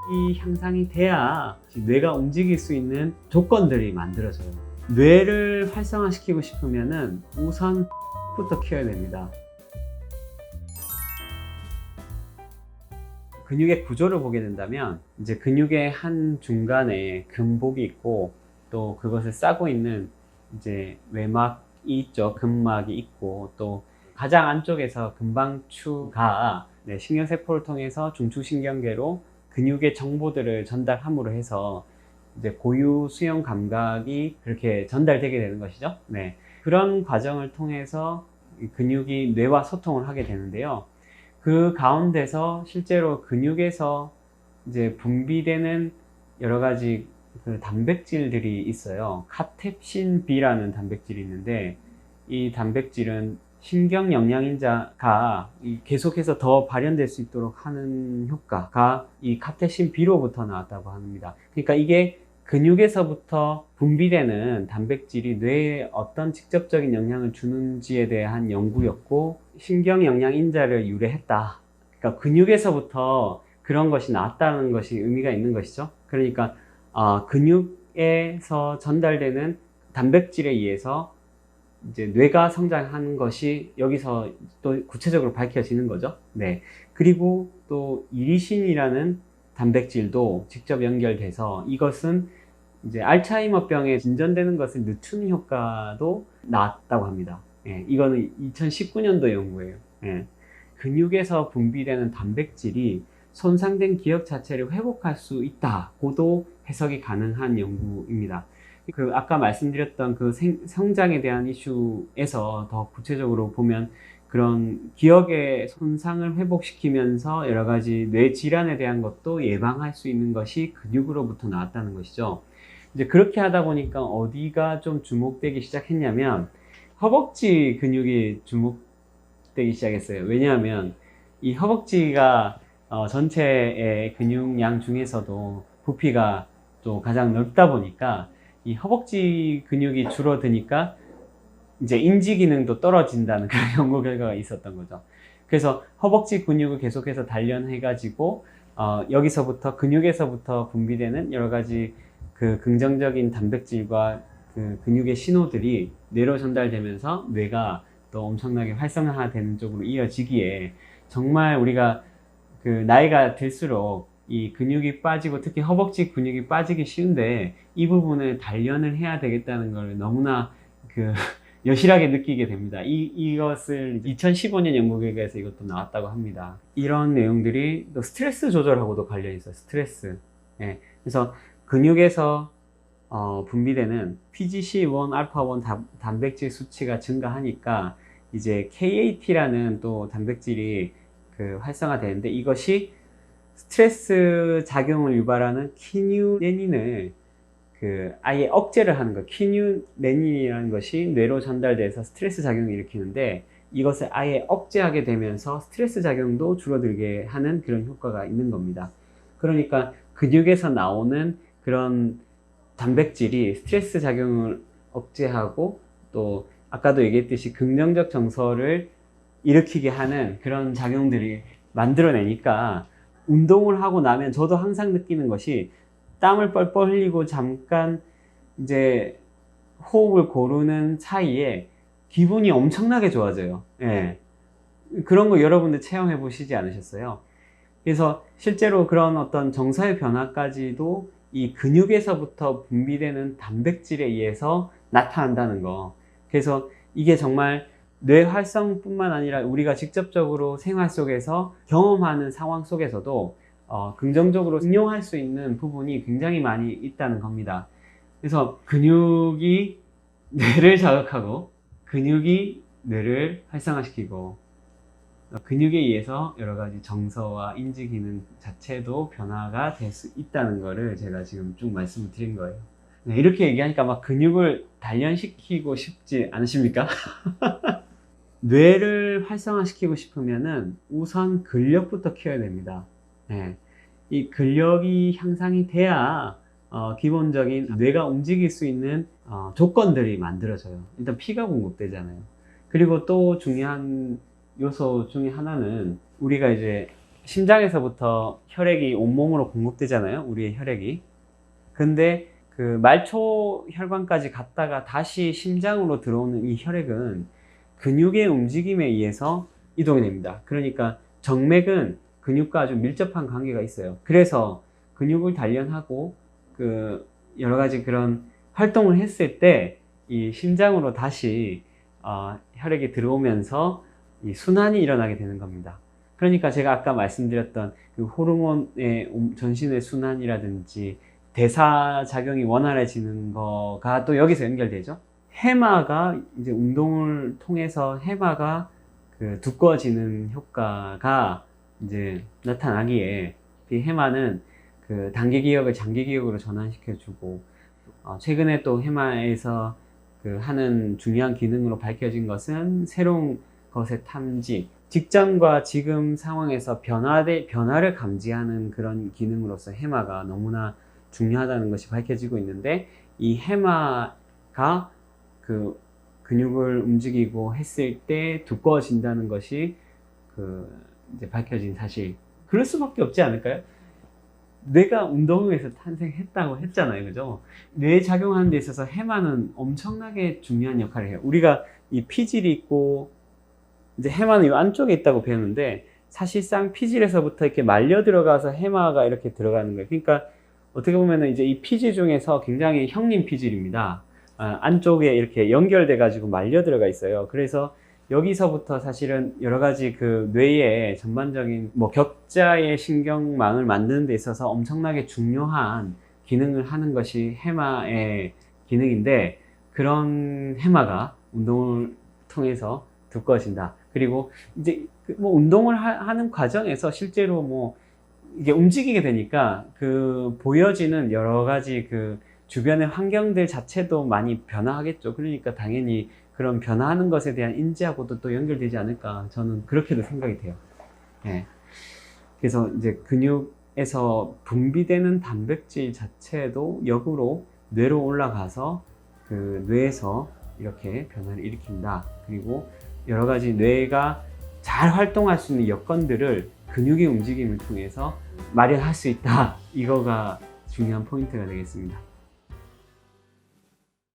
근육이 향상이 돼야 뇌가 움직일 수 있는 조건들이 만들어져요. 뇌를 활성화시키고 싶으면은 우선 부터 키워야 됩니다. 근육의 구조를 보게 된다면 이제 근육의 한 중간에 근복이 있고 또 그것을 싸고 있는 이제 외막이 있죠. 근막이 있고 또 가장 안쪽에서 근방추가 신경세포를 통해서 중추신경계로 근육의 정보들을 전달함으로 해서 이제 고유 수용 감각이 그렇게 전달되게 되는 것이죠. 그런 과정을 통해서 근육이 뇌와 소통을 하게 되는데요. 그 가운데서 실제로 근육에서 이제 분비되는 여러 가지 그 단백질들이 있어요. 카텝신 B라는 단백질이 있는데 이 단백질은 신경 영양인자가 계속해서 더 발현될 수 있도록 하는 효과가 이 카테신 B로부터 나왔다고 합니다. 그러니까 이게 근육에서부터 분비되는 단백질이 뇌에 어떤 직접적인 영향을 주는지에 대한 연구였고 신경 영양인자를 유래했다. 그러니까 근육에서부터 그런 것이 나왔다는 것이 의미가 있는 것이죠. 그러니까 근육에서 전달되는 단백질에 의해서 이제 뇌가 성장하는 것이 여기서 또 구체적으로 밝혀지는 거죠. 그리고 또 이리신이라는 단백질도 직접 연결돼서 이것은 이제 알츠하이머병에 진전되는 것을 늦추는 효과도 나왔다고 합니다. 이거는 2019년도 연구예요. 근육에서 분비되는 단백질이 손상된 기억 자체를 회복할 수 있다고도 해석이 가능한 연구입니다. 아까 말씀드렸던 그 성장에 대한 이슈에서 더 구체적으로 보면 그런 기억의 손상을 회복시키면서 여러 가지 뇌 질환에 대한 것도 예방할 수 있는 것이 근육으로부터 나왔다는 것이죠. 이제 그렇게 하다 보니까 어디가 좀 주목되기 시작했냐면 허벅지 근육이 주목되기 시작했어요. 왜냐하면 이 허벅지가 전체의 근육량 중에서도 부피가 또 가장 넓다 보니까 이 허벅지 근육이 줄어드니까 이제 인지 기능도 떨어진다는 그런 연구 결과가 있었던 거죠. 그래서 허벅지 근육을 계속해서 단련해 가지고 여기서부터 근육에서부터 분비되는 여러 가지 그 긍정적인 단백질과 그 근육의 신호들이 뇌로 전달되면서 뇌가 또 엄청나게 활성화되는 쪽으로 이어지기에 정말 우리가 그 나이가 들수록 이 근육이 빠지고 특히 허벅지 근육이 빠지기 쉬운데 이 부분을 단련을 해야 되겠다는 걸 너무나 여실하게 느끼게 됩니다. 이것을 2015년 연구 결과에서 이것도 나왔다고 합니다. 이런 내용들이 또 스트레스 조절하고도 관련이 있어요. 스트레스. 그래서 근육에서 분비되는 PGC1, 알파1 단백질 수치가 증가하니까 이제 KAT라는 또 단백질이 활성화되는데 이것이 스트레스 작용을 유발하는 키뉴레닌을 아예 억제를 하는 거. 키뉴레닌이라는 것이 뇌로 전달돼서 스트레스 작용을 일으키는데 이것을 아예 억제하게 되면서 스트레스 작용도 줄어들게 하는 그런 효과가 있는 겁니다. 그러니까 근육에서 나오는 그런 단백질이 스트레스 작용을 억제하고 또 아까도 얘기했듯이 긍정적 정서를 일으키게 하는 그런 작용들이 만들어내니까 운동을 하고 나면 저도 항상 느끼는 것이 땀을 뻘뻘 흘리고 잠깐 이제 호흡을 고르는 사이에 기분이 엄청나게 좋아져요. 그런 거 여러분들 체험해 보시지 않으셨어요? 그래서 실제로 그런 어떤 정서의 변화까지도 이 근육에서부터 분비되는 단백질에 의해서 나타난다는 거. 그래서 이게 정말 뇌 활성뿐만 아니라 우리가 직접적으로 생활 속에서 경험하는 상황 속에서도 긍정적으로 응용할 수 있는 부분이 굉장히 많이 있다는 겁니다. 그래서 근육이 뇌를 자극하고 근육이 뇌를 활성화시키고 근육에 의해서 여러 가지 정서와 인지 기능 자체도 변화가 될 수 있다는 거를 제가 지금 쭉 말씀을 드린 거예요. 이렇게 얘기하니까 막 근육을 단련시키고 싶지 않으십니까? 뇌를 활성화시키고 싶으면은 우선 근력부터 키워야 됩니다. 이 근력이 향상이 돼야 기본적인 뇌가 움직일 수 있는 조건들이 만들어져요. 일단 피가 공급되잖아요. 그리고 또 중요한 요소 중에 하나는 우리가 이제 심장에서부터 혈액이 온몸으로 공급되잖아요. 우리의 혈액이. 근데 그 말초 혈관까지 갔다가 다시 심장으로 들어오는 이 혈액은 근육의 움직임에 의해서 이동이 됩니다. 그러니까 정맥은 근육과 아주 밀접한 관계가 있어요. 그래서 근육을 단련하고 그 여러 가지 그런 활동을 했을 때 이 심장으로 다시 혈액이 들어오면서 이 순환이 일어나게 되는 겁니다. 그러니까 제가 아까 말씀드렸던 그 호르몬의 전신의 순환이라든지 대사 작용이 원활해지는 거가 또 여기서 연결되죠. 해마가 이제 운동을 통해서 해마가 그 두꺼워지는 효과가 이제 나타나기에 이 해마는 그 단기 기억을 장기 기억으로 전환시켜주고 최근에 또 해마에서 그 하는 중요한 기능으로 밝혀진 것은 새로운 것의 탐지, 직전과 지금 상황에서 변화를 감지하는 그런 기능으로서 해마가 너무나 중요하다는 것이 밝혀지고 있는데, 이 해마가 그 근육을 움직이고 했을 때 두꺼워진다는 것이 그 이제 밝혀진 사실. 그럴 수밖에 없지 않을까요? 뇌가 운동에서 탄생했다고 했잖아요, 그죠? 뇌에 작용하는 데 있어서 해마는 엄청나게 중요한 역할을 해요. 우리가 이 피질이 있고 이제 해마는 이 안쪽에 있다고 배웠는데, 사실상 피질에서부터 이렇게 말려 들어가서 해마가 이렇게 들어가는 거예요. 그러니까 어떻게 보면은 이제 이 피질 중에서 굉장히 형님 피질입니다. 안쪽에 이렇게 연결돼 가지고 말려 들어가 있어요. 그래서 여기서부터 사실은 여러 가지 그 뇌의 전반적인 뭐 격자의 신경망을 만드는 데 있어서 엄청나게 중요한 기능을 하는 것이 해마의 기능인데, 그런 해마가 운동을 통해서 두꺼워진다. 그리고 이제 뭐 운동을 하는 과정에서 실제로 뭐 이게 움직이게 되니까 그 보여지는 여러 가지 그 주변의 환경들 자체도 많이 변화하겠죠. 그러니까 당연히 그런 변화하는 것에 대한 인지하고도 또 연결되지 않을까, 저는 그렇게도 생각이 돼요. 예. 그래서 이제 근육에서 분비되는 단백질 자체도 역으로 뇌로 올라가서 그 뇌에서 이렇게 변화를 일으킨다. 그리고 여러 가지 뇌가 잘 활동할 수 있는 여건들을 근육의 움직임을 통해서 마련할 수 있다. 이거가 중요한 포인트가 되겠습니다.